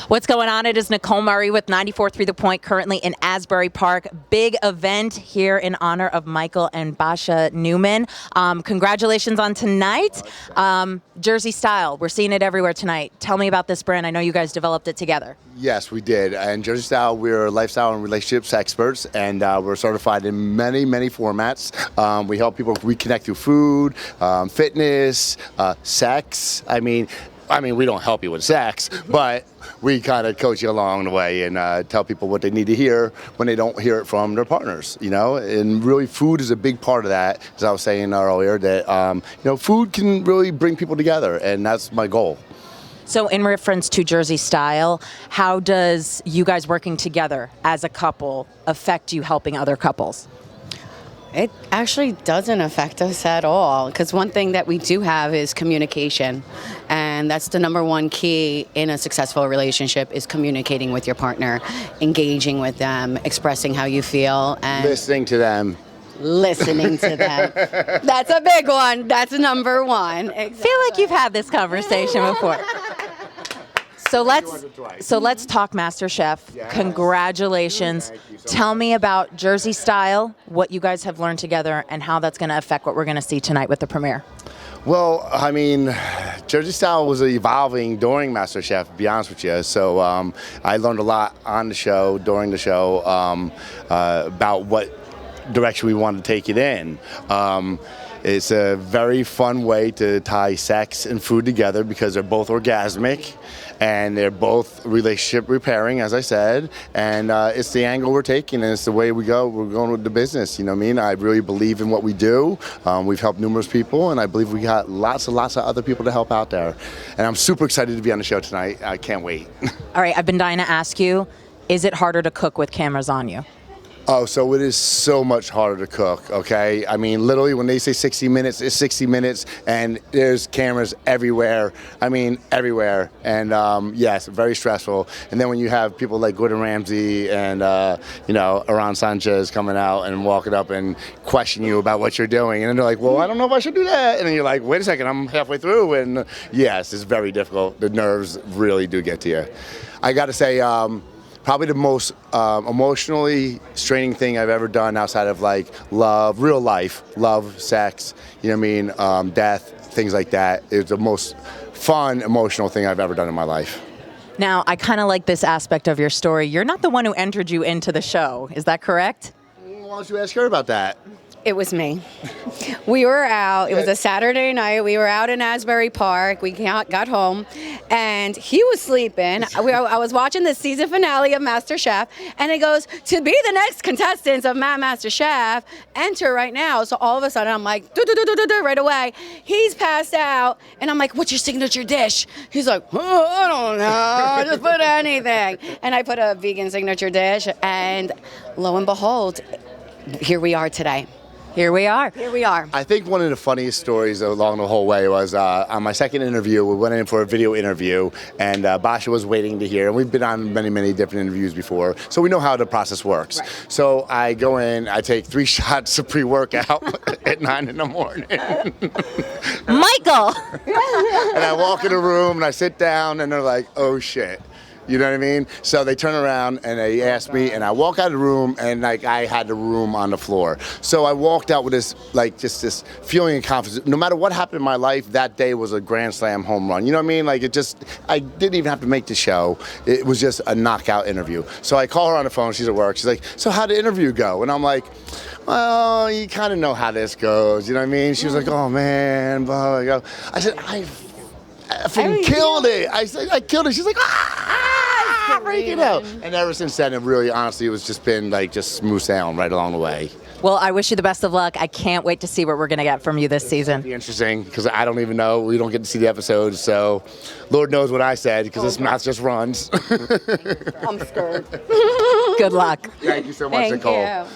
What's going on? It is Nicole Murray with 94.3 The Point, currently in Asbury Park. Big event here in honor of Michael and Basia Newman. Congratulations on tonight. Jersey Style, we're seeing it everywhere tonight. Tell me about this brand. I know you guys developed it together. Yes, we did. And Jersey Style, we're lifestyle and relationships experts, and we're certified in many, many formats. We help people reconnect through food, fitness, sex. I mean, we don't help you with sex, but we kind of coach you along the way and tell people what they need to hear when they don't hear it from their partners, you know? And really food is a big part of that, as I was saying earlier, that, food can really bring people together, and that's my goal. So in reference to Jersey Style, how does you guys working together as a couple affect you helping other couples? It actually doesn't affect us at all, because one thing that we do have is communication, and that's the number one key in a successful relationship is communicating with your partner, engaging with them, expressing how you feel, and Listening to them. listening to them. That's a big one. That's number one. I feel like you've had this conversation before. So let's talk MasterChef. Yes. Congratulations. Thank you so Tell much. me about Jersey Style, what you guys have learned together, and how that's going to affect what we're going to see tonight with the premiere. Well, I mean, Jersey Style was evolving during MasterChef, to be honest with you. So I learned a lot on the show, during the show, about what direction we wanted to take it in. It's a very fun way to tie sex and food together because they're both orgasmic and they're both relationship repairing, as I said. And it's the angle we're taking, and it's the way we go. We're going with the business, you know what I mean? I really believe in what we do. We've helped numerous people, and I believe we got lots and lots of other people to help out there. And I'm super excited to be on the show tonight. I can't wait. All right, I've been dying to ask you, is it harder to cook with cameras on you? Oh, so it is so much harder to cook, okay? I mean, literally, when they say 60 minutes, it's 60 minutes, and there's cameras everywhere. I mean, everywhere. And, yes, very stressful. And then when you have people like Gordon Ramsay and, Aran Sanchez coming out and walking up and questioning you about what you're doing, and then they're like, well, I don't know if I should do that. And then you're like, wait a second, I'm halfway through. And, yes, it's very difficult. The nerves really do get to you. I got to say, probably the most emotionally straining thing I've ever done outside of like love, real life, love, sex, you know what I mean, death, things like that, is the most fun, emotional thing I've ever done in my life. Now, I kind of like this aspect of your story. You're not the one who entered you into the show. Is that correct? Why don't you ask her about that? It was me. We were out. It was a Saturday night. We were out in Asbury Park. We got home, and he was sleeping. I was watching the season finale of MasterChef, and it goes, to be the next contestants of MasterChef, enter right now. So all of a sudden, I'm like, right away. He's passed out, and I'm like, what's your signature dish? He's like, oh, I don't know. Just put anything. And I put a vegan signature dish, and lo and behold, here we are today. Here we are. Here we are. I think one of the funniest stories along the whole way was on my second interview, we went in for a video interview, and Basia was waiting to hear. And we've been on many, many different interviews before, so we know how the process works. Right. So I go in, I take 3 shots of pre-workout at 9 in the morning. Michael! And I walk in the room, and I sit down, and they're like, oh, shit. You know what I mean? So they turn around and they ask me, and I walk out of the room, and like I had the room on the floor. So I walked out with this, like, just this feeling of confidence. No matter what happened in my life, that day was a grand slam home run. You know what I mean? Like, I didn't even have to make the show. It was just a knockout interview. So I call her on the phone. She's at work. She's like, so how'd the interview go? And I'm like, well, you kind of know how this goes. You know what I mean? She was like, oh man, blah, blah, blah. I said, I killed it. I said, I killed it. She's like, freaking out. And ever since then, it really, honestly, it was just been like just smooth sailing right along the way. Well, I wish you the best of luck. I can't wait to see what we're going to get from you this season. It'll be interesting because I don't even know. We don't get to see the episodes, so Lord knows what I said because this mouth just runs. I'm scared. Good luck. Thank you so much, Thank Nicole. you.